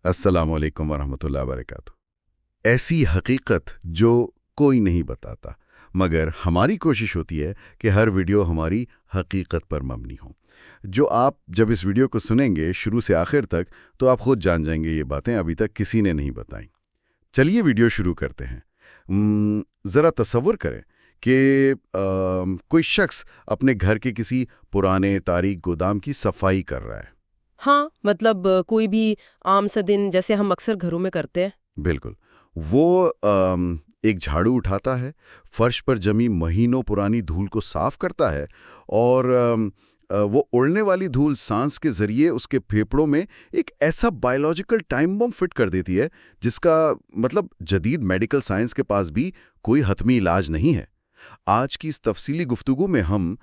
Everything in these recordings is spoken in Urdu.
السلام علیکم ورحمۃ اللہ وبرکاتہ۔ ایسی حقیقت جو کوئی نہیں بتاتا، مگر ہماری کوشش ہوتی ہے کہ ہر ویڈیو ہماری حقیقت پر مبنی ہو۔ جو آپ جب اس ویڈیو کو سنیں گے شروع سے آخر تک تو آپ خود جان جائیں گے یہ باتیں ابھی تک کسی نے نہیں بتائیں۔ چلیے ویڈیو شروع کرتے ہیں۔ ذرا تصور کریں کہ کوئی شخص اپنے گھر کے کسی پرانے تاریک گودام کی صفائی کر رہا ہے۔ ہاں، مطلب کوئی بھی عام سا دن جیسے ہم اکثر گھروں میں کرتے ہیں۔ بالکل۔ وہ ایک جھاڑو اٹھاتا ہے، فرش پر جمی مہینوں پرانی دھول کو صاف کرتا ہے، اور وہ اڑنے والی دھول سانس کے ذریعے اس کے پھیپھڑوں میں ایک ایسا بائیولوجیکل ٹائم بم فٹ کر دیتی ہے جس کا مطلب جدید میڈیکل سائنس کے پاس بھی کوئی حتمی علاج نہیں ہے۔ آج کی اس تفصیلی گفتگو میں ہم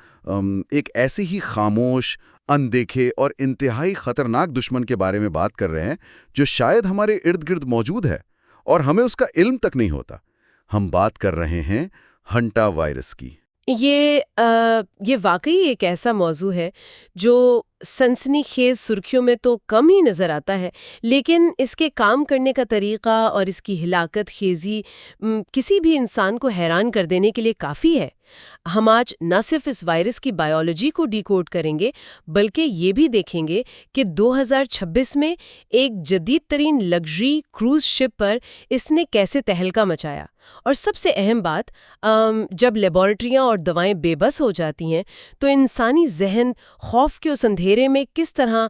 ایک ایسے ہی خاموش، اندیکھے اور انتہائی خطرناک دشمن کے بارے میں بات کر رہے ہیں جو شاید ہمارے ارد گرد موجود ہے اور ہمیں اس کا علم تک نہیں ہوتا۔ ہم بات کر رہے ہیں ہنٹا وائرس کی۔ یہ واقعی ایک ایسا موضوع ہے جو سنسنی خیز سرخیوں میں تو کم ہی نظر آتا ہے، لیکن اس کے کام کرنے کا طریقہ اور اس کی ہلاکت خیزی کسی بھی انسان کو حیران کر دینے کے لیے کافی ہے۔ ہم آج نہ صرف اس وائرس کی بائیولوجی کو ڈیکوڈ کریں گے بلکہ یہ بھی دیکھیں گے کہ 2026 میں ایک جدید ترین لگژری کروز شپ پر اس نے کیسے تہلکہ مچایا، اور سب سے اہم بات، جب لیبارٹریاں اور دوائیں بے بس ہو جاتی ہیں تو انسانی ذہن خوف کے اس اندھیرے میں کس طرح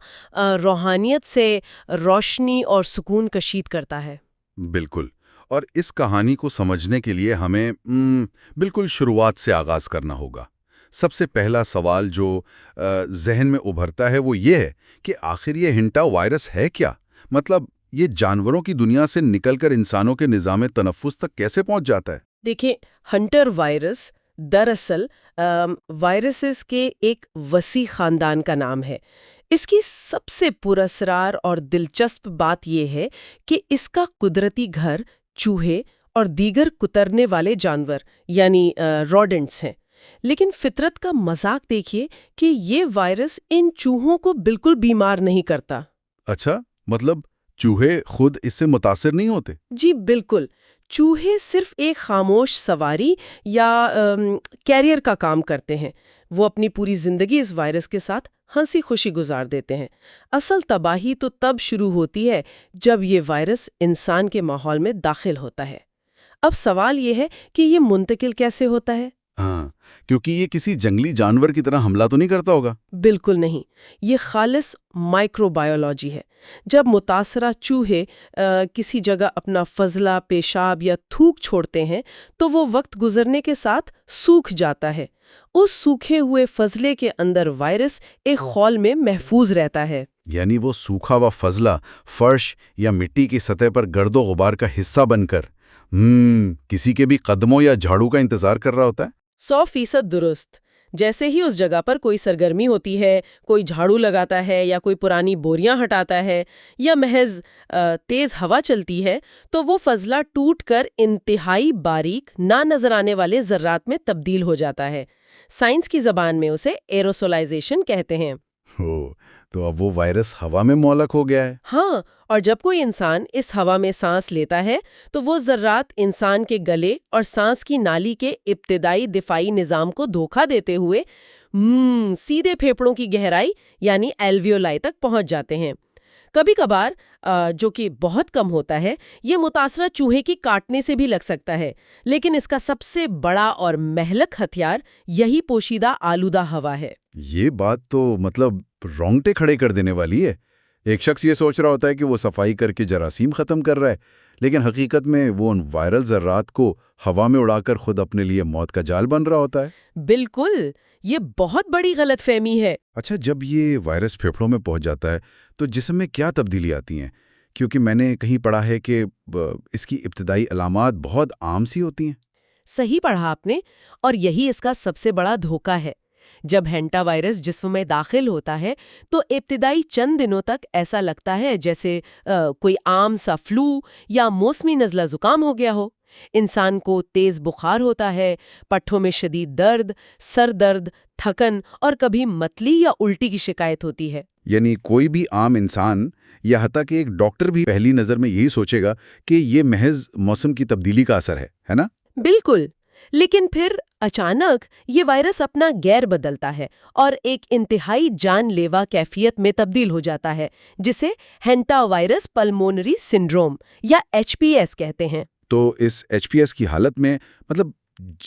روحانیت سے روشنی اور سکون کشید کرتا ہے۔ بالکل، اور اس کہانی کو سمجھنے کے لیے ہمیں بالکل شروعات سے آغاز کرنا ہوگا۔ سب سے پہلا سوال جو ذہن میں ابھرتا ہے وہ یہ ہے کہ آخر یہ ہنٹا وائرس ہے کیا؟ مطلب یہ جانوروں کی دنیا سے نکل کر انسانوں کے نظام تنفس تک کیسے پہنچ جاتا ہے؟ دیکھیں، ہنٹر وائرس دراصل وائرسز کے ایک وسیع خاندان کا نام ہے۔ اس کی سب سے پراسرار اور دلچسپ بات یہ ہے کہ اس کا قدرتی گھر چوہے اور دیگر کترنے والے جانور یعنی روڈنٹس ہیں، لیکن فطرت کا مذاق دیکھیے کہ یہ وائرس ان چوہوں کو بالکل بیمار نہیں کرتا۔ اچھا، مطلب چوہے خود اس سے متاثر نہیں ہوتے؟ جی بالکل، چوہے صرف ایک خاموش سواری یا کیریئر کا کام کرتے ہیں۔ وہ اپنی پوری زندگی اس وائرس کے ساتھ ہنسی خوشی گزار دیتے ہیں۔ اصل تباہی تو تب شروع ہوتی ہے جب یہ وائرس انسان کے ماحول میں داخل ہوتا ہے۔ اب سوال یہ ہے کہ یہ منتقل کیسے ہوتا ہے؟ ہاں، کیونکہ یہ کسی جنگلی جانور کی طرح حملہ تو نہیں کرتا ہوگا؟ بالکل نہیں، یہ خالص مائکرو بایولوجی ہے۔ جب متاثرہ چوہے کسی جگہ اپنا فضلہ، پیشاب یا تھوک چھوڑتے ہیں تو وہ وقت گزرنے کے ساتھ سوکھ جاتا ہے۔ اس سوکھے ہوئے فضلے کے اندر وائرس ایک خول میں محفوظ رہتا ہے۔ یعنی وہ سوکھا ہوا فضلہ فرش یا مٹی کی سطح پر گرد و غبار کا حصہ بن کر کسی کے بھی قدموں یا جھاڑو کا انتظار کر رہا ہوتا ہے؟ 100% درست۔ جیسے ہی اس جگہ پر کوئی سرگرمی ہوتی ہے، کوئی جھاڑو لگاتا ہے یا کوئی پرانی بوریاں ہٹاتا ہے یا محض تیز ہوا چلتی ہے تو وہ فضلہ ٹوٹ کر انتہائی باریک نہ نظر آنے والے ذرات میں تبدیل ہو جاتا ہے۔ سائنس کی زبان میں اسے ایروسولائزیشن کہتے ہیں۔ تو اب وہ وائرس ہوا میں معلق ہو گیا ہے؟ ہاں، اور جب کوئی انسان اس ہوا میں سانس لیتا ہے تو وہ ذرات انسان کے گلے اور سانس کی نالی کے ابتدائی دفاعی نظام کو دھوکہ دیتے ہوئے سیدھے پھیپھڑوں کی گہرائی یعنی ایلویولائی تک پہنچ جاتے ہیں۔ کبھی کبھار، جو کہ بہت کم ہوتا ہے، یہ متاثرہ چوہے کی کاٹنے سے بھی لگ سکتا ہے، لیکن اس کا سب سے بڑا اور مہلک ہتھیار یہی پوشیدہ آلودہ ہوا ہے۔ یہ بات تو مطلب رونگٹے کھڑے کر دینے والی ہے۔ ایک شخص یہ سوچ رہا ہوتا ہے کہ وہ صفائی کر کے جراثیم ختم کر رہا ہے، لیکن حقیقت میں وہ ان وائرل ذرات کو ہوا میں اڑا کر خود اپنے لیے موت کا جال بن رہا ہوتا ہے۔ بالکل، یہ بہت بڑی غلط فہمی ہے۔ اچھا، جب یہ وائرس پھیپھڑوں میں پہنچ جاتا ہے تو جسم میں کیا تبدیلی آتی ہیں؟ کیونکہ میں نے کہیں پڑھا ہے کہ اس کی ابتدائی علامات بہت عام سی ہوتی ہیں۔ صحیح پڑھا آپ نے، اور یہی اس کا سب سے بڑا دھوکہ ہے۔ جب ہینٹا وائرس جسم میں داخل ہوتا ہے تو ابتدائی چند دنوں تک ایسا لگتا ہے جیسے کوئی عام سا فلو یا موسمی نزلہ زکام ہو گیا ہو۔ انسان کو تیز بخار ہوتا ہے، پٹھوں میں شدید درد، سر درد، تھکن اور کبھی متلی یا الٹی کی شکایت ہوتی ہے۔ یعنی کوئی بھی عام انسان یا حتیٰ کہ ایک ڈاکٹر بھی پہلی نظر میں یہی سوچے گا کہ یہ محض موسم کی تبدیلی کا اثر ہے نا؟ بالکل، لیکن پھر اچانک یہ وائرس اپنا گیر بدلتا ہے اور ایک انتہائی جان لیوا کیفیت میں تبدیل ہو جاتا ہے، جسے ہینٹا وائرس پلمونری سنڈروم یا HPS کہتے ہیں۔ تو اس HPS کی حالت میں مطلب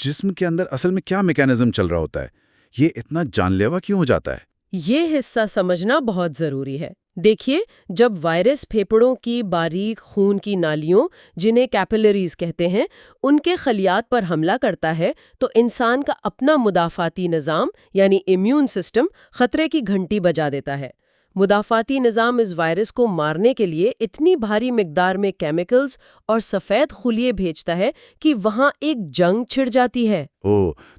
جسم کے اندر اصل میں کیا میکانزم چل رہا ہوتا ہے؟ یہ اتنا جان لیوا کیوں ہو جاتا ہے؟ یہ حصہ سمجھنا بہت ضروری ہے۔ دیکھیے، جب وائرس پھیپھڑوں کی باریک خون کی نالیوں، جنہیں کیپیلریز کہتے ہیں، ان کے خلیات پر حملہ کرتا ہے تو انسان کا اپنا مدافعاتی نظام یعنی امیون سسٹم خطرے کی گھنٹی بجا دیتا ہے۔ مدافعاتی نظام اس وائرس کو مارنے کے لیے اتنی بھاری مقدار میں کیمیکلز اور سفید خلیے بھیجتا ہے کہ وہاں ایک جنگ چھڑ جاتی ہے۔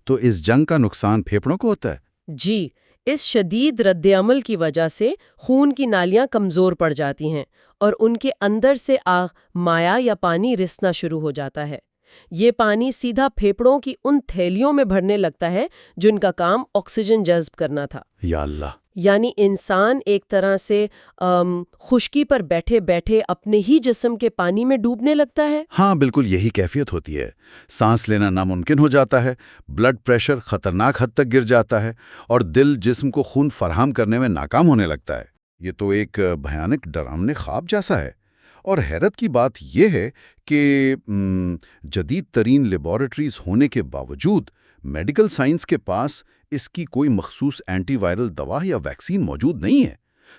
تو اس جنگ کا نقصان پھیپھڑوں کو ہوتا ہے؟ جی، اس شدید رد عمل کی وجہ سے خون کی نالیاں کمزور پڑ جاتی ہیں اور ان کے اندر سے مائع یا پانی رسنا شروع ہو جاتا ہے۔ یہ پانی سیدھا پھیپھڑوں کی ان تھیلیوں میں بھرنے لگتا ہے جن کا کام آکسیجن جذب کرنا تھا۔ یا اللہ! یعنی انسان ایک طرح سے خشکی پر بیٹھے بیٹھے اپنے ہی جسم کے پانی میں ڈوبنے لگتا ہے۔ ہاں، بالکل یہی کیفیت ہوتی ہے۔ سانس لینا ناممکن ہو جاتا ہے، بلڈ پریشر خطرناک حد تک گر جاتا ہے اور دل جسم کو خون فراہم کرنے میں ناکام ہونے لگتا ہے۔ یہ تو ایک بھیانک ڈراؤنے خواب جیسا ہے۔ اور حیرت کی بات یہ ہے کہ جدید ترین لیبارٹریز ہونے کے باوجود میڈیکل سائنس کے پاس اس کی کوئی مخصوص اینٹی وائرل دوا یا ویکسین موجود نہیں ہے۔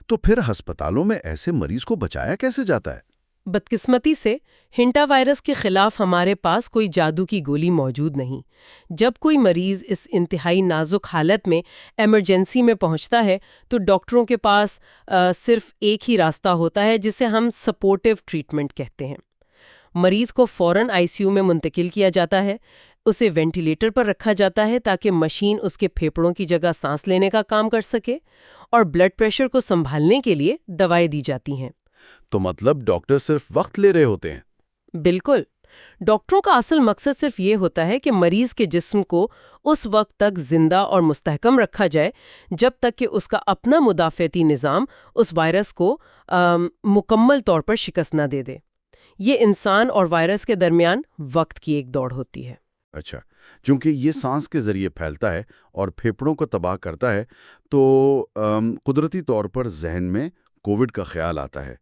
تو پھر ہسپتالوں میں ایسے مریض کو بچایا کیسے جاتا ہے؟ بدقسمتی سے ہینٹا وائرس کے خلاف ہمارے پاس کوئی جادو کی گولی موجود نہیں۔ جب کوئی مریض اس انتہائی نازک حالت میں ایمرجنسی میں پہنچتا ہے تو ڈاکٹروں کے پاس صرف ایک ہی راستہ ہوتا ہے، جسے ہم سپورٹیو ٹریٹمنٹ کہتے ہیں۔ مریض کو فوراً ICU میں منتقل کیا جاتا ہے، اسے وینٹیلیٹر پر رکھا جاتا ہے تاکہ مشین اس کے پھیپھڑوں کی جگہ سانس لینے کا کام کر سکے، اور بلڈ پریشر کو سنبھالنے کے لیے دوائیں دی جاتی ہیں۔ تو مطلب ڈاکٹر صرف وقت لے رہے ہوتے ہیں؟ بالکل، ڈاکٹروں کا اصل مقصد صرف یہ ہوتا ہے کہ مریض کے جسم کو اس وقت تک زندہ اور مستحکم رکھا جائے جب تک کہ اس کا اپنا مدافعتی نظام اس وائرس کو مکمل طور پر شکست نہ دے دے۔ یہ انسان اور وائرس کے درمیان وقت کی ایک دوڑ ہوتی ہے۔ اچھا، چونکہ یہ سانس کے ذریعے پھیلتا ہے اور پھیپھڑوں کو تباہ کرتا ہے تو قدرتی طور پر ذہن میں کووڈ کا خیال آتا ہے۔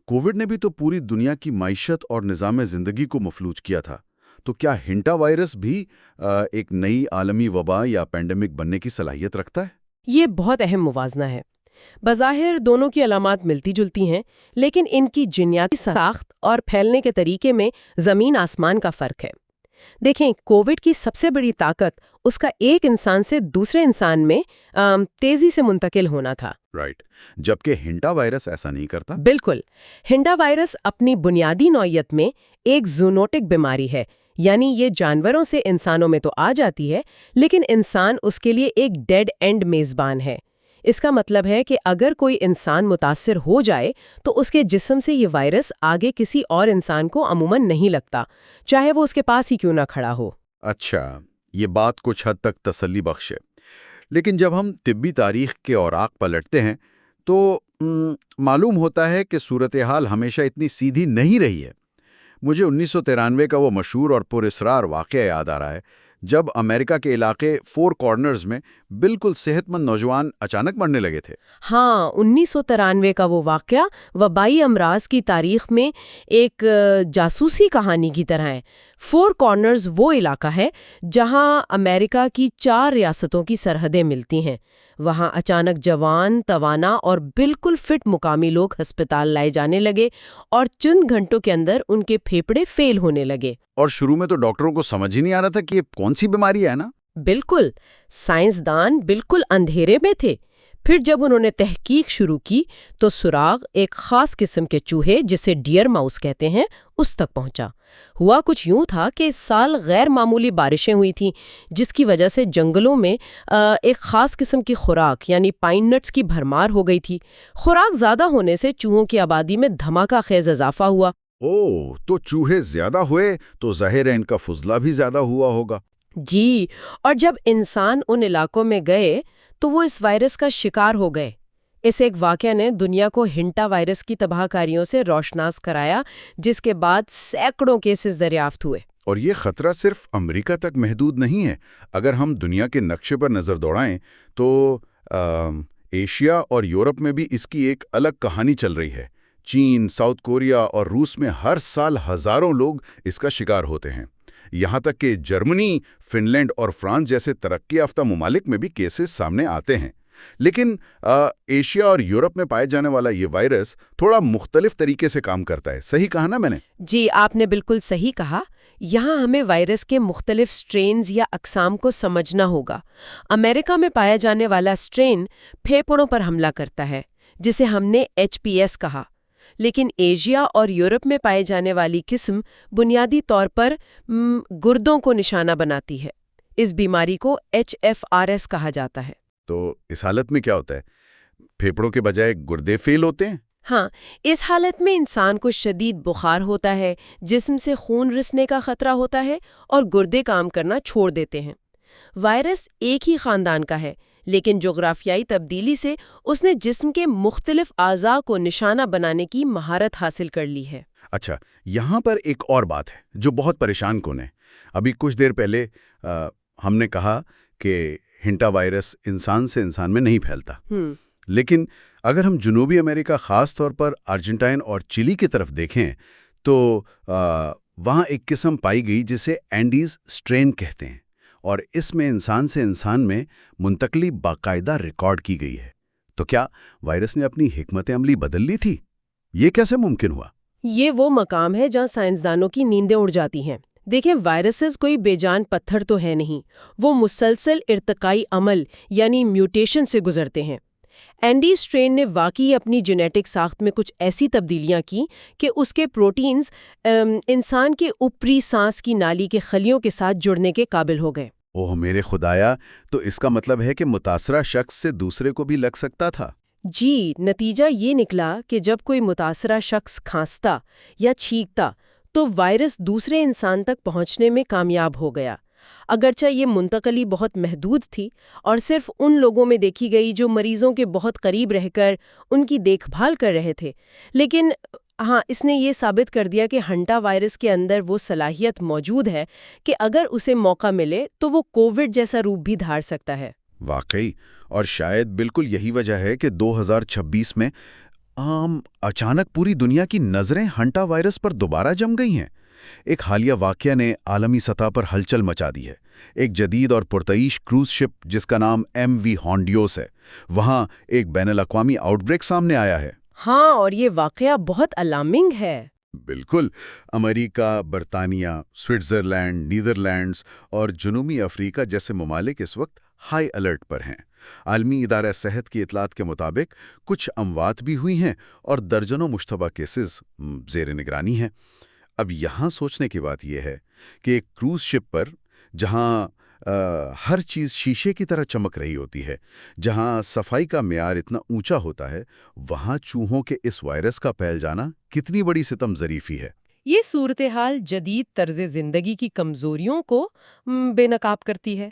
کووڈ نے بھی تو پوری دنیا کی معیشت اور نظام زندگی کو مفلوج کیا تھا۔ تو کیا ہینٹا وائرس بھی ایک نئی عالمی وبا یا پینڈیمک بننے کی صلاحیت رکھتا ہے؟ یہ بہت اہم موازنہ ہے۔ بظاہر دونوں کی علامات ملتی جلتی ہیں، لیکن ان کی جینیاتی ساخت اور پھیلنے کے طریقے میں زمین آسمان کا فرق ہے۔ دیکھیں، کووڈ کی سب سے بڑی طاقت اس کا ایک انسان سے دوسرے انسان میں تیزی سے منتقل ہونا تھا۔ رائٹ، جبکہ ہینٹا وائرس ایسا نہیں کرتا۔ بالکل، ہینٹا وائرس اپنی بنیادی نوعیت میں ایک زونوٹک بیماری ہے، یعنی یہ جانوروں سے انسانوں میں تو آ جاتی ہے، لیکن انسان اس کے لیے ایک ڈیڈ اینڈ میزبان ہے۔ اس کا مطلب ہے کہ اگر کوئی انسان متاثر ہو جائے تو اس کے جسم سے یہ وائرس آگے کسی اور انسان کو عموماً نہیں لگتا، چاہے وہ اس کے پاس ہی کیوں نہ کھڑا ہو۔ اچھا، یہ بات کچھ حد تک تسلی بخش ہے۔ لیکن جب ہم طبی تاریخ کے اوراق پلٹتے ہیں تو معلوم ہوتا ہے کہ صورتحال ہمیشہ اتنی سیدھی نہیں رہی ہے۔ مجھے 1993 کا وہ مشہور اور پراسرار واقعہ یاد آ رہا ہے جب امریکہ کے علاقے فور کارنرز میں بالکل صحت مند نوجوان اچانک مرنے لگے تھے۔ ہاں، 1993 کا وہ واقعہ وبائی امراض کی تاریخ میں ایک جاسوسی کہانی کی طرح ہے۔ فور کارنرز وہ علاقہ ہے جہاں امریکہ کی 4 ریاستوں کی سرحدیں ملتی ہیں۔ وہاں اچانک جوان، توانا اور بالکل فٹ مقامی لوگ ہسپتال لائے جانے لگے اور چند گھنٹوں کے اندر ان کے پھیپھڑے فیل ہونے لگے۔ اور شروع میں تو ڈاکٹروں کو سمجھ ہی نہیں آ رہا تھا کہ یہ کون سی بیماری ہے نا؟ بالکل، سائنسدان بالکل اندھیرے میں تھے۔ پھر جب انہوں نے تحقیق شروع کی تو سراغ ایک خاص قسم کے چوہے جسے ڈیئر ماؤس کہتے ہیں اس تک پہنچا۔ ہوا کچھ یوں تھا کہ اس سال غیر معمولی بارشیں ہوئی تھیں، جس کی وجہ سے جنگلوں میں ایک خاص قسم کی خوراک یعنی پائن نٹس کی بھرمار ہو گئی تھی۔ خوراک زیادہ ہونے سے چوہوں کی آبادی میں دھماکہ خیز اضافہ ہوا۔ تو چوہے زیادہ ہوئے تو ظاہر ہے ان کا فضلہ بھی زیادہ ہوا ہوگا۔ جی، اور جب انسان ان علاقوں میں گئے تو وہ اس وائرس کا شکار ہو گئے۔ اس ایک واقعہ نے دنیا کو ہنٹا وائرس کی تباہ کاریوں سے روشناس کرایا، جس کے بعد سینکڑوں کیسز دریافت ہوئے۔ اور یہ خطرہ صرف امریکہ تک محدود نہیں ہے۔ اگر ہم دنیا کے نقشے پر نظر دوڑائیں تو ایشیا اور یورپ میں بھی اس کی ایک الگ کہانی چل رہی ہے۔ چین، ساؤتھ کوریا اور روس میں ہر سال ہزاروں لوگ اس کا شکار ہوتے ہیں۔ یہاں تک کہ جرمنی، فن لینڈ اور فرانس جیسے ترقی یافتہ ممالک میں بھی کیسز سامنے آتے ہیں۔ لیکن ایشیا اور یورپ میں پائے جانے والا یہ وائرس تھوڑا مختلف طریقے سے کام کرتا ہے۔ صحیح کہا نا میں نے؟ جی، آپ نے بالکل صحیح کہا۔ یہاں ہمیں وائرس کے مختلف سٹرینز یا اقسام کو سمجھنا ہوگا۔ امریکہ میں پایا جانے والا سٹرین پھیپھڑوں پر حملہ کرتا ہے، جسے ہم نے HPS کہا، لیکن ایشیا اور یورپ میں پائے جانے والی قسم بنیادی طور پر گردوں کو نشانہ بناتی ہے۔ اس بیماری کو HFRS کہا جاتا ہے۔ تو اس حالت میں کیا ہوتا ہے؟ پھیپھڑوں کے بجائے گردے فیل ہوتے ہیں؟ ہاں، اس حالت میں انسان کو شدید بخار ہوتا ہے، جسم سے خون رسنے کا خطرہ ہوتا ہے اور گردے کام کرنا چھوڑ دیتے ہیں۔ وائرس ایک ہی خاندان کا ہے، لیکن جغرافیائی تبدیلی سے اس نے جسم کے مختلف اعضاء کو نشانہ بنانے کی مہارت حاصل کر لی ہے۔ اچھا، یہاں پر ایک اور بات ہے جو بہت پریشان کن ہے۔ ابھی کچھ دیر پہلے ہم نے کہا کہ ہنٹا وائرس انسان سے انسان میں نہیں پھیلتا، لیکن اگر ہم جنوبی امریکہ خاص طور پر ارجنٹائن اور چلی کی طرف دیکھیں تو وہاں ایک قسم پائی گئی جسے اینڈیز سٹرین کہتے ہیں، اور اس میں انسان سے انسان میں منتقلی باقاعدہ ریکارڈ کی گئی ہے۔ تو کیا وائرس نے اپنی حکمت عملی بدل لی تھی؟ یہ کیسے ممکن ہوا؟ یہ وہ مقام ہے جہاں سائنسدانوں کی نیندیں اڑ جاتی ہیں۔ دیکھیں، وائرسز کوئی بے جان پتھر تو ہے نہیں، وہ مسلسل ارتقائی عمل یعنی میوٹیشن سے گزرتے ہیں۔ اینڈی سٹرین نے واقعی اپنی جینیٹک ساخت میں کچھ ایسی تبدیلیاں کی کہ اس کے پروٹینز انسان کے اوپری سانس کی نالی کے خلیوں کے ساتھ جڑنے کے قابل ہو گئے۔ اوہ میرے خدایا، تو اس کا مطلب ہے کہ متاثرہ شخص سے دوسرے کو بھی لگ سکتا تھا؟ جی، نتیجہ یہ نکلا کہ جب کوئی متاثرہ شخص کھانستا یا چھینکتا تو وائرس دوسرے انسان تک پہنچنے میں کامیاب ہو گیا۔ اگرچہ یہ منتقلی بہت محدود تھی اور صرف ان لوگوں میں دیکھی گئی جو مریضوں کے بہت قریب رہ کر ان کی دیکھ بھال کر رہے تھے، لیکن ہاں، اس نے یہ ثابت کر دیا کہ ہنٹا وائرس کے اندر وہ صلاحیت موجود ہے کہ اگر اسے موقع ملے تو وہ کووڈ جیسا روپ بھی دھار سکتا ہے۔ واقعی، اور شاید بالکل یہی وجہ ہے کہ 2026 میں اچانک پوری دنیا کی نظریں ہنٹا وائرس پر دوبارہ جم گئی ہیں۔ ایک حالیہ واقعہ نے عالمی سطح پر ہلچل مچا دی ہے۔ ایک جدید اور پرتعیش کروز شپ جس کا نام MV ہانڈیوس ہے، وہاں ایک بین الاقوامی آؤٹ بریک سامنے آیا ہے۔ ہاں، اور یہ واقعہ بہت الارمنگ ہے۔ بالکل، امریکہ، برطانیہ، سوئٹزرلینڈ، نیدرلینڈز اور جنوبی افریقہ جیسے ممالک اس وقت ہائی الرٹ پر ہیں۔ عالمی ادارہ صحت کی اطلاعات کے مطابق کچھ اموات بھی ہوئی ہیں اور درجنوں مشتبہ کیسز زیر نگرانی ہیں۔ اب یہاں سوچنے کی بات یہ ہے کہ ایک کروز شپ پر جہاں ہر چیز شیشے کی طرح چمک رہی ہوتی ہے، جہاں صفائی کا معیار اتنا اونچا ہوتا ہے، وہاں چوہوں کے اس وائرس کا پھیل جانا کتنی بڑی ستم ظریفی ہے۔ یہ صورتحال جدید طرز زندگی کی کمزوریوں کو بے نقاب کرتی ہے۔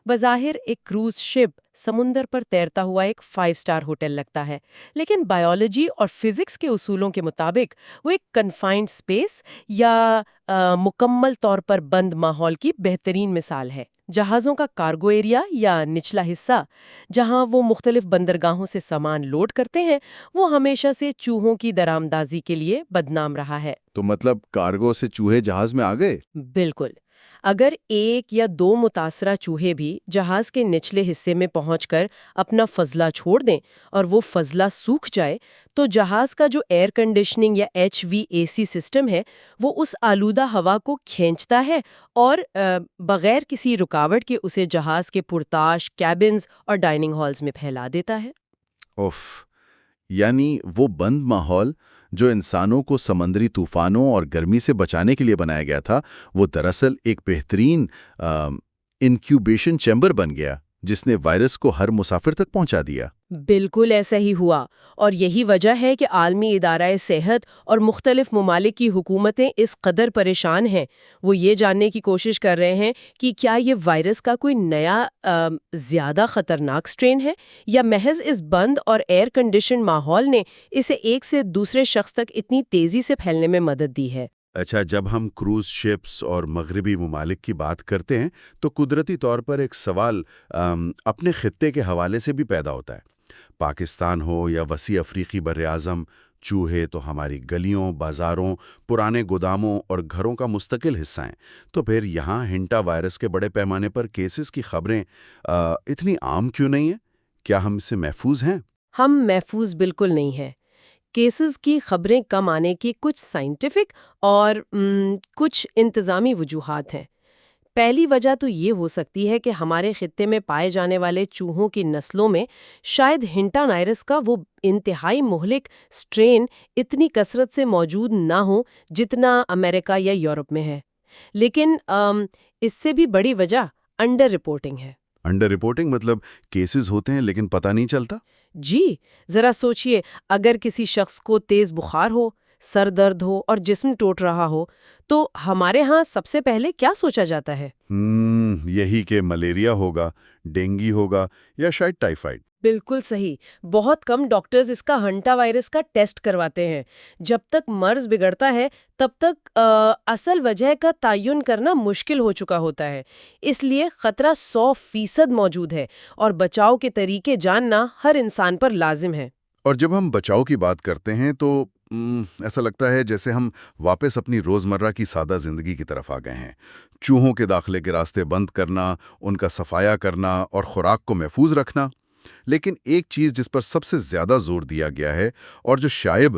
بظاہر ایک کروز شپ سمندر پر تیرتا ہوا ایک 5 اسٹار ہوٹل لگتا ہے، لیکن بائیولوجی اور فزکس کے اصولوں کے مطابق وہ ایک کنفائنڈ اسپیس یا مکمل طور پر بند ماحول کی بہترین مثال ہے۔ جہازوں کا کارگو ایریا یا نچلا حصہ جہاں وہ مختلف بندرگاہوں سے سامان لوڈ کرتے ہیں، وہ ہمیشہ سے چوہوں کی درآمدازی کے لیے بدنام رہا ہے۔ تو مطلب کارگو سے چوہے جہاز میں آ گئے؟ بالکل۔ اگر 1 یا 2 متاثرہ چوہے بھی جہاز کے نچلے حصے میں پہنچ کر اپنا فضلہ چھوڑ دیں اور وہ فضلہ سوکھ جائے تو جہاز کا جو ایئر کنڈیشننگ یا HVAC سسٹم ہے وہ اس آلودہ ہوا کو کھینچتا ہے اور بغیر کسی رکاوٹ کے اسے جہاز کے پرتاش کیبنز اور ڈائننگ ہالز میں پھیلا دیتا ہے۔ اوف، یعنی وہ بند ماحول جو انسانوں کو سمندری طوفانوں اور گرمی سے بچانے کے لیے بنایا گیا تھا، وہ دراصل ایک بہترین انکیوبیشن چیمبر بن گیا جس نے وائرس کو ہر مسافر تک پہنچا دیا۔ بالکل ایسا ہی ہوا، اور یہی وجہ ہے کہ عالمی ادارہ صحت اور مختلف ممالک کی حکومتیں اس قدر پریشان ہیں۔ وہ یہ جاننے کی کوشش کر رہے ہیں کہ کیا یہ وائرس کا کوئی نیا زیادہ خطرناک سٹرین ہے، یا محض اس بند اور ایئر کنڈیشن ماحول نے اسے ایک سے دوسرے شخص تک اتنی تیزی سے پھیلنے میں مدد دی ہے۔ اچھا، جب ہم کروز شپس اور مغربی ممالک کی بات کرتے ہیں تو قدرتی طور پر ایک سوال اپنے خطے کے حوالے سے بھی پیدا ہوتا ہے۔ پاکستان ہو یا وسیع افریقی براعظم، چوہے تو ہماری گلیوں، بازاروں، پرانے گوداموں اور گھروں کا مستقل حصہ ہیں۔ تو پھر یہاں ہنٹا وائرس کے بڑے پیمانے پر کیسز کی خبریں اتنی عام کیوں نہیں ہیں؟ کیا ہم اس سے محفوظ ہیں؟ ہم محفوظ بالکل نہیں ہیں۔ کیسز کی خبریں کم آنے کی کچھ سائنٹیفک اور کچھ انتظامی وجوہات ہیں۔ پہلی وجہ تو یہ ہو سکتی ہے کہ ہمارے خطے میں پائے جانے والے چوہوں کی نسلوں میں شاید ہنٹا وائرس کا وہ انتہائی مہلک سٹرین اتنی کثرت سے موجود نہ ہو جتنا امریکہ یا یورپ میں ہے۔ لیکن اس سے بھی بڑی وجہ انڈر رپورٹنگ ہے۔ انڈر رپورٹنگ مطلب کیسز ہوتے ہیں لیکن پتہ نہیں چلتا؟ جی، ذرا سوچئے، اگر کسی شخص کو تیز بخار ہو، سر درد ہو اور جسم ٹوٹ رہا ہو تو ہمارے ہاں سب سے پہلے کیا سوچا جاتا ہے؟ یہی کہ ملیریا ہوگا، ڈینگی ہوگا یا شاید ٹائیفائڈ۔ بالکل صحیح۔ بہت کم ڈاکٹرز اس کا ہنٹا وائرس کا ٹیسٹ کرواتے ہیں۔ جب تک مرض بگڑتا ہے تب تک اصل وجہ کا تعین کرنا مشکل ہو چکا ہوتا ہے۔ اس لیے خطرہ 100% موجود ہے اور بچاؤ کے طریقے جاننا ہر انسان پر لازم ہے۔ اور جب ہم بچاؤ کی بات کرتے ہیں تو ایسا لگتا ہے جیسے ہم واپس اپنی روزمرہ کی سادہ زندگی کی طرف آ گئے ہیں۔ چوہوں کے داخلے کے راستے بند کرنا، ان کا صفایا کرنا اور خوراک کو محفوظ رکھنا۔ لیکن ایک چیز جس پر سب سے زیادہ زور دیا گیا ہے اور جو شاید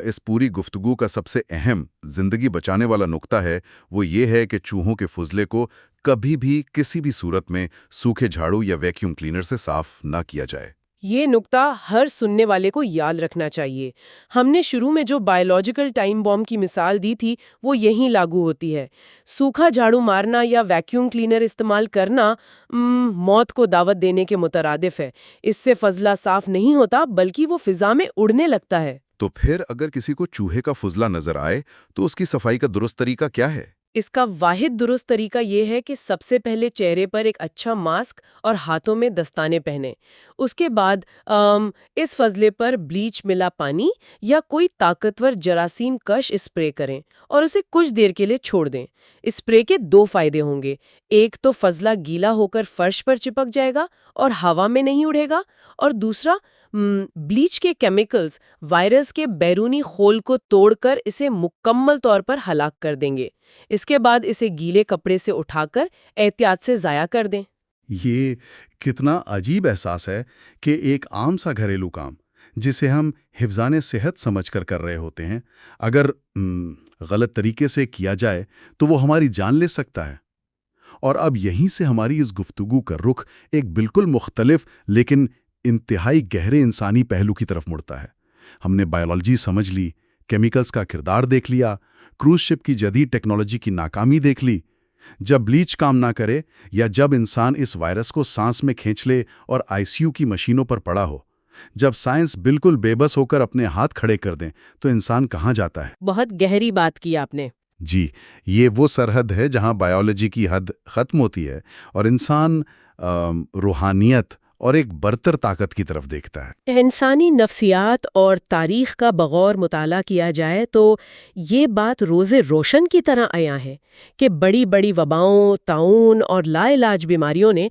اس پوری گفتگو کا سب سے اہم زندگی بچانے والا نقطہ ہے، وہ یہ ہے کہ چوہوں کے فضلے کو کبھی بھی کسی بھی صورت میں سوکھے جھاڑو یا ویکیوم کلینر سے صاف نہ کیا جائے۔ یہ نکتہ ہر سننے والے کو یاد رکھنا چاہیے۔ ہم نے شروع میں جو بائیولوجیکل ٹائم بم کی مثال دی تھی وہ یہیں لاگو ہوتی ہے۔ سوکھا جھاڑو مارنا یا ویکیوم کلینر استعمال کرنا موت کو دعوت دینے کے مترادف ہے۔ اس سے فضلہ صاف نہیں ہوتا بلکہ وہ فضا میں اڑنے لگتا ہے۔ تو پھر اگر کسی کو چوہے کا فضلہ نظر آئے تو اس کی صفائی کا درست طریقہ کیا ہے؟ اس کا واحد درست طریقہ یہ ہے کہ سب سے پہلے چہرے پر ایک اچھا ماسک اور ہاتھوں میں دستانے پہنیں۔ اس کے بعد اس فضلے پر بلیچ ملا پانی یا کوئی طاقتور جراثیم کش اسپرے کریں اور اسے کچھ دیر کے لیے چھوڑ دیں۔ اسپرے کے 2 فائدے ہوں گے۔ ایک تو فضلہ گیلا ہو کر فرش پر چپک جائے گا اور ہوا میں نہیں اڑے گا، اور دوسرا بلیچ کے کیمیکلز وائرس کے بیرونی خول کو توڑ کر اسے مکمل طور پر ہلاک کر دیں گے۔ اس کے بعد اسے گیلے کپڑے سے اٹھا کر احتیاط سے ضائع کر دیں۔ یہ کتنا عجیب احساس ہے کہ ایک عام سا گھریلو کام جسے ہم حفظان صحت سمجھ کر رہے ہوتے ہیں، اگر غلط طریقے سے کیا جائے تو وہ ہماری جان لے سکتا ہے۔ اور اب یہیں سے ہماری اس گفتگو کا رخ ایک بالکل مختلف لیکن انتہائی گہرے انسانی پہلو کی طرف مڑتا ہے۔ ہم نے بائیولوجی سمجھ لی، کیمیکلز کا کردار دیکھ لیا، کروز شپ کی جدید ٹیکنالوجی کی ناکامی دیکھ لی۔ جب بلیچ کام نہ کرے یا جب انسان اس وائرس کو سانس میں کھینچ لے اور ICU کی مشینوں پر پڑا ہو، جب سائنس بالکل بے بس ہو کر اپنے ہاتھ کھڑے کر دیں تو انسان کہاں جاتا ہے؟ بہت گہری بات کی آپ نے۔ جی، یہ وہ سرحد ہے جہاں بائیولوجی کی حد ختم ہوتی ہے اور انسان روحانیت اور ایک برتر طاقت کی طرف دیکھتا ہے۔ انسانی نفسیات اور تاریخ کا بغور مطالعہ کیا جائے تو یہ بات روزے روشن کی طرح عیاں ہے کہ بڑی بڑی وباؤں، طاعون اور لا علاج بیماریوں نے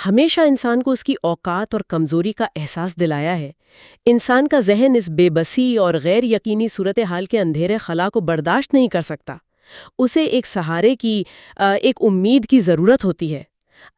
ہمیشہ انسان کو اس کی اوقات اور کمزوری کا احساس دلایا ہے۔ انسان کا ذہن اس بے بسی اور غیر یقینی صورتحال کے اندھیرے خلا کو برداشت نہیں کر سکتا۔ اسے ایک سہارے کی، ایک امید کی ضرورت ہوتی ہے۔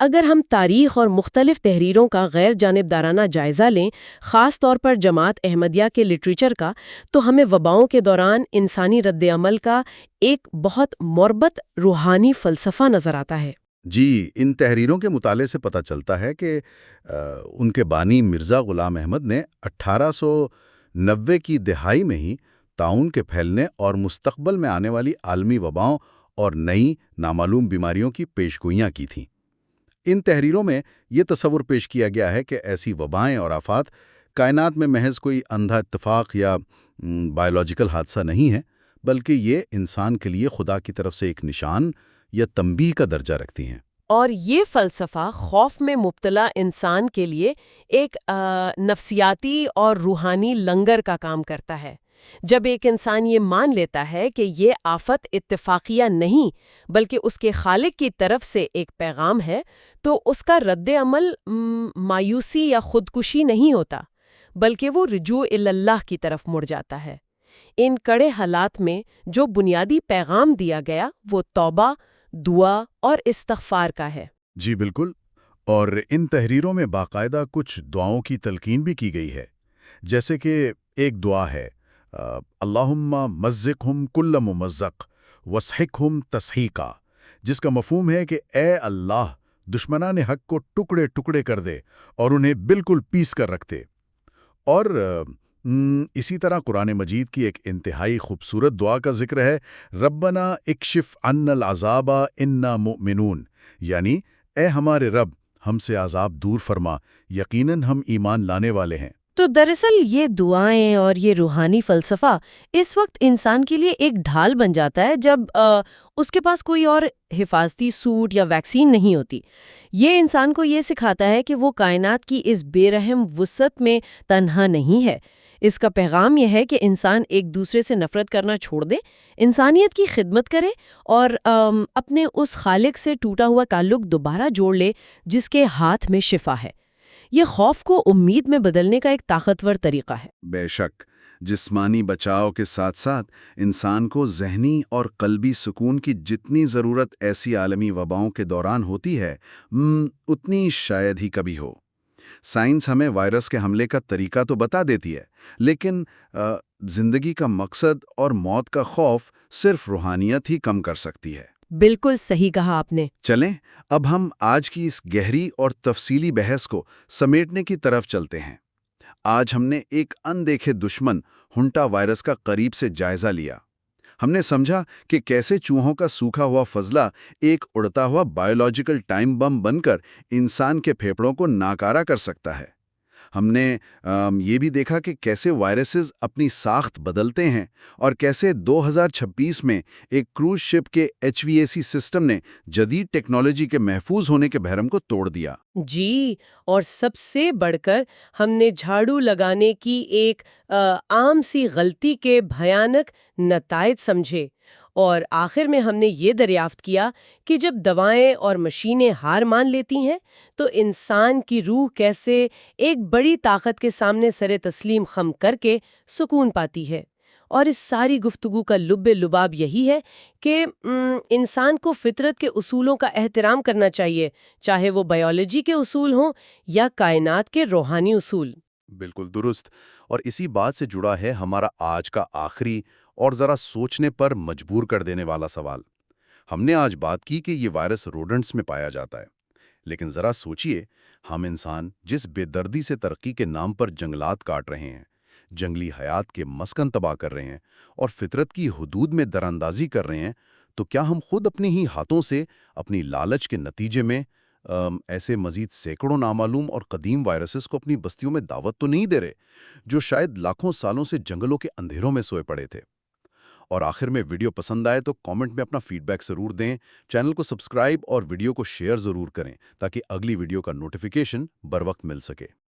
اگر ہم تاریخ اور مختلف تحریروں کا غیر جانبدارانہ جائزہ لیں، خاص طور پر جماعت احمدیہ کے لٹریچر کا، تو ہمیں وباؤں کے دوران انسانی رد عمل کا ایک بہت مربوط روحانی فلسفہ نظر آتا ہے۔ جی، ان تحریروں کے مطالعے سے پتہ چلتا ہے کہ ان کے بانی مرزا غلام احمد نے 1890 کی دہائی میں ہی طاعون کے پھیلنے اور مستقبل میں آنے والی عالمی وباؤں اور نئی نامعلوم بیماریوں کی پیشگوئیاں کی تھیں۔ ان تحریروں میں یہ تصور پیش کیا گیا ہے کہ ایسی وبائیں اور آفات کائنات میں محض کوئی اندھا اتفاق یا بایولوجیکل حادثہ نہیں ہے، بلکہ یہ انسان کے لیے خدا کی طرف سے ایک نشان یا تنبیہ کا درجہ رکھتی ہیں۔ اور یہ فلسفہ خوف میں مبتلا انسان کے لیے ایک نفسیاتی اور روحانی لنگر کا کام کرتا ہے۔ جب ایک انسان یہ مان لیتا ہے کہ یہ آفت اتفاقیہ نہیں بلکہ اس کے خالق کی طرف سے ایک پیغام ہے، تو اس کا رد عمل مایوسی یا خودکشی نہیں ہوتا، بلکہ وہ رجوع اللہ کی طرف مڑ جاتا ہے۔ ان کڑے حالات میں جو بنیادی پیغام دیا گیا وہ توبہ، دعا اور استغفار کا ہے۔ جی بالکل، اور ان تحریروں میں باقاعدہ کچھ دعاؤں کی تلقین بھی کی گئی ہے، جیسے کہ ایک دعا ہے اللہم مزقہم کل ممزق وسحقہم تسحیقا، جس کا مفہوم ہے کہ اے اللہ دشمنان حق کو ٹکڑے ٹکڑے کر دے اور انہیں بالکل پیس کر رکھ دے۔ اور اسی طرح قرآن مجید کی ایک انتہائی خوبصورت دعا کا ذکر ہے ربنا اکشف عنا العذاب انا مؤمنون، یعنی اے ہمارے رب ہم سے عذاب دور فرما، یقیناً ہم ایمان لانے والے ہیں۔ تو دراصل یہ دعائیں اور یہ روحانی فلسفہ اس وقت انسان کے لیے ایک ڈھال بن جاتا ہے جب اس کے پاس کوئی اور حفاظتی سوٹ یا ویکسین نہیں ہوتی۔ یہ انسان کو یہ سکھاتا ہے کہ وہ کائنات کی اس بے رحم وسعت میں تنہا نہیں ہے۔ اس کا پیغام یہ ہے کہ انسان ایک دوسرے سے نفرت کرنا چھوڑ دے، انسانیت کی خدمت کرے اور اپنے اس خالق سے ٹوٹا ہوا تعلق دوبارہ جوڑ لے جس کے ہاتھ میں شفا ہے۔ یہ خوف کو امید میں بدلنے کا ایک طاقتور طریقہ ہے۔ بے شک، جسمانی بچاؤ کے ساتھ ساتھ انسان کو ذہنی اور قلبی سکون کی جتنی ضرورت ایسی عالمی وباؤں کے دوران ہوتی ہے، اتنی شاید ہی کبھی ہو۔ سائنس ہمیں وائرس کے حملے کا طریقہ تو بتا دیتی ہے، لیکن زندگی کا مقصد اور موت کا خوف صرف روحانیت ہی کم کر سکتی ہے۔ بالکل صحیح کہا آپ نے۔ چلیں اب ہم آج کی اس گہری اور تفصیلی بحث کو سمیٹنے کی طرف چلتے ہیں۔ آج ہم نے ایک اندیکھے دشمن ہنٹا وائرس کا قریب سے جائزہ لیا۔ ہم نے سمجھا کہ کیسے چوہوں کا سوکھا ہوا فضلہ ایک اڑتا ہوا بایولوجیکل ٹائم بم بن کر انسان کے پھیپھڑوں کو ناکارہ کر سکتا ہے۔ ہم نے یہ بھی دیکھا کہ کیسے وائرسز اپنی ساخت بدلتے ہیں اور کیسے 2026 میں ایک کروز شپ کے HVAC سسٹم نے جدید ٹیکنالوجی کے محفوظ ہونے کے بحرم کو توڑ دیا۔ جی، اور سب سے بڑھ کر ہم نے جھاڑو لگانے کی ایک عام سی غلطی کے بھیانک نتائج سمجھے، اور آخر میں ہم نے یہ دریافت کیا کہ جب دوائیں اور مشینیں ہار مان لیتی ہیں تو انسان کی روح کیسے ایک بڑی طاقت کے سامنے سر تسلیم خم کر کے سکون پاتی ہے۔ اور اس ساری گفتگو کا لب لباب یہی ہے کہ انسان کو فطرت کے اصولوں کا احترام کرنا چاہیے، چاہے وہ بائیولوجی کے اصول ہوں یا کائنات کے روحانی اصول۔ بالکل درست، اور اسی بات سے جڑا ہے ہمارا آج کا آخری اور ذرا سوچنے پر مجبور کر دینے والا سوال۔ ہم نے آج بات کی کہ یہ وائرس روڈنٹس میں پایا جاتا ہے، لیکن ذرا سوچئے، ہم انسان جس بے دردی سے ترقی کے نام پر جنگلات کاٹ رہے ہیں، جنگلی حیات کے مسکن تباہ کر رہے ہیں اور فطرت کی حدود میں دراندازی کر رہے ہیں، تو کیا ہم خود اپنے ہی ہاتھوں سے اپنی لالچ کے نتیجے میں ایسے مزید سینکڑوں نامعلوم اور قدیم وائرسز کو اپنی بستیوں میں دعوت تو نہیں دے رہے، جو شاید لاکھوں سالوں سے جنگلوں کے اندھیروں میں سوئے پڑے تھے؟ اور آخر میں ویڈیو پسند آئے تو کامنٹ میں اپنا فیڈ بیک ضرور دیں، چینل کو سبسکرائب اور ویڈیو کو شیئر ضرور کریں تاکہ اگلی ویڈیو کا نوٹیفیکیشن بر وقت مل سکے۔